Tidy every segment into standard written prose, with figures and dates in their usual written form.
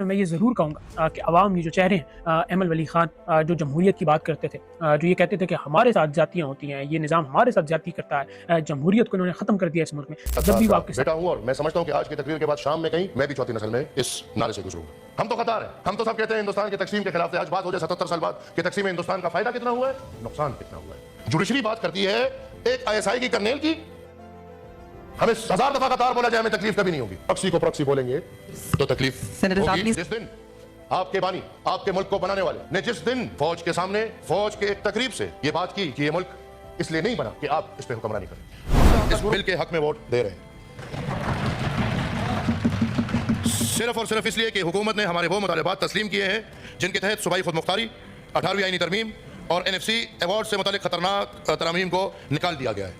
मैं ये ज़रूर कहूँगा कि अवाम ये जो चेहरे हैं एमल वली ख़ान जो जमहूरियत की बात करते थे, जो ये कहते थे कि हमारे साथ ज़्यादतियाँ होती हैं, ये निज़ाम हमारे साथ ज़्यादती करता है, जमहूरियत को इन्होंने ख़त्म कर दिया इस मुल्क में। जब भी वो आपके बेटा हूँ और मैं समझता हूँ कि आज की तकरीर के बाद शाम में कहीं मैं भी चौथी नस्ल में इस नारे से गुजरूंगा। हम तो कतार हैं, हम तो सब कहते हैं हिंदुस्तान की तकसीम के खिलाफ थे। आज बात हो जाए 77 साल बाद कि तकसीम हिंदुस्तान का फायदा कितना हुआ है, नुकसान कितना हुआ है। जुडिशरी बात करती है एक आईएसआई की कर्नेल की, हमें 1000 दफा कतार बोला जाए हमें तकलीफ कभी नहीं होगी। प्रॉक्सी को प्रॉक्सी बोलेंगे तो तकलीफ होगी। जिस दिन आपके बानी आपके मुल्क को बनाने वाले ने जिस दिन फौज के सामने फौज के एक तकरीब से ये बात की कि ये मुल्क इसलिए नहीं बना कि आप इस पे हुक्मरानी करें, इस बिल के हक में वोट दे रहे हैं सिर्फ और सिर्फ इसलिए कि हुकूमत ने हमारे वो मुतालबात तस्लीम किए हैं जिनके तहत सूबाई खुद मुख्तारी, 18वीं आईनी तरमीम और NFC अवार्ड से मुतालिक खतरनाक तरमीम को निकाल दिया गया है।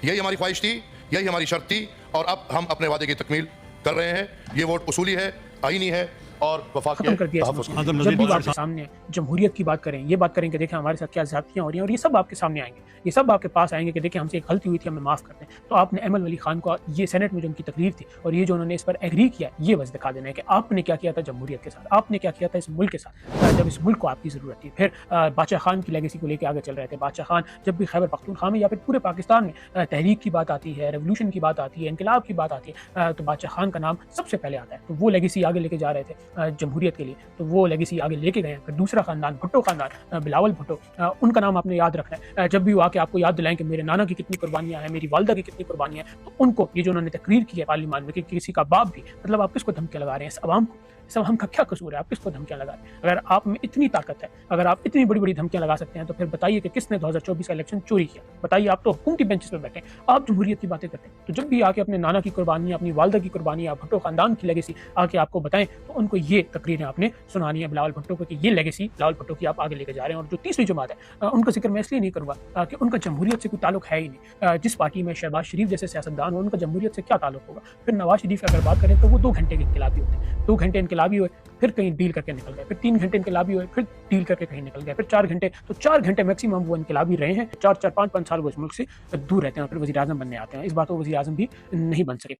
यही हमारी ख्वाहिश थी, यही हमारी शर्त थी और अब हम अपने वादे की तकमील कर रहे हैं। ये वोट उसूली है, आईनी है और खत्म कर दिया। जब भी आपके सामने जमहूरियत की बात करें, ये बात करें कि देखें हमारे साथ क्या ज़्यादतियाँ हो रही हैं, और ये सब आपके सामने आएंगे, ये सब आपके पास आएंगे कि देखें हमसे एक गलती हुई थी, हमें माफ़ कर दें। तो आपने एमल वली ख़ान को ये सेनेट में जो उनकी तकरीर थी और ये जो उन्होंने इस पर एग्री किया, ये बस दिखा देना है कि आपने क्या किया था जमहूरियत के साथ, आपने क्या किया था इस मुल्क के साथ जब इस मुल्क को आपकी ज़रूरत थी। फिर बादशाह खान की लेगेसी को लेकर आगे चल रहे थे। बादशाह खान जब भी खैबर पख्तूनख्वा में या फिर पूरे पाकिस्तान में तहरीक की बात आती है, रेवोल्यूशन की बात आती है, इनकलाब की बात आती है, तो बादशाह खान का नाम सबसे पहले आता है। तो वो लेगेसी आगे लेके जा रहे थे जमहूरियत के लिए, तो वो लेगेसी आगे लेके गए। फिर दूसरा खानदान भुट्टो खानदान, बिलावल भुट्टो, उनका नाम आपने याद रखना है। जब भी वो आके आपको याद दिलाएं कि मेरे नाना की कितनी कुर्बानियां हैं, मेरी वालदा की कितनी कुर्बानियां हैं, तो उनको ये जो उन्होंने तकरीर की है पार्लियामान में कि किसी का बाप भी, मतलब आप किसको धमकियां लगा रहे हैं इस अवाम को, सब हम का क्या कसूर है, आप किसको धमकियां लगा रहे हैं? अगर आप में इतनी ताकत है, अगर आप इतनी बड़ी बड़ी धमकियां लगा सकते हैं, तो फिर बताइए कि किसने 2024 का इलेक्शन चोरी किया? बताइए। आप तो हुकूमती बेंचेस पे बैठे, आप जमहूरियत की बातें करते हैं। तो जब भी आके अपने नाना की कुर्बानी, अपनी वालदा की कुर्बानी, भुट्टो खानदान की लेगेसी आके आपको बताएं, तो उनको ये तकरीरें आपने सुनानी है बिलावल भुट्टो को कि ये लेगेसी बिलावल भुट्टो की आप आगे लेके जा रहे हैं। और जो तीसरी जमात है, उनका जिक्र मैं इसलिए नहीं करूँगा कि उनका जमहूरियत से कोई ताल्लुक है ही नहीं। जिस पार्टी में शहबाज शरीफ जैसे सियासतदान हो, उनका जमहूरियत से क्या ताल्लुक होगा? फिर नवाज शरीफ की अगर बात करें तो वो 2 घंटे के इनकलाबी होते हैं, 2 घंटे इनकलाबी हुए, फिर कहीं डील करके निकल गए, फिर 3 घंटे इनकलाबी हुए, फिर डील करके कहीं निकल गए, फिर 4 घंटे, तो 4 घंटे मैक्सिमम वो इनकलाबी रहे हैं। 4-4 5-5 साल वो इस मुल्क से दूर रहते हैं और फिर वज़ीर आज़म बनने आते हैं। इस बार तो वज़ीर आज़म भी नहीं बन सके।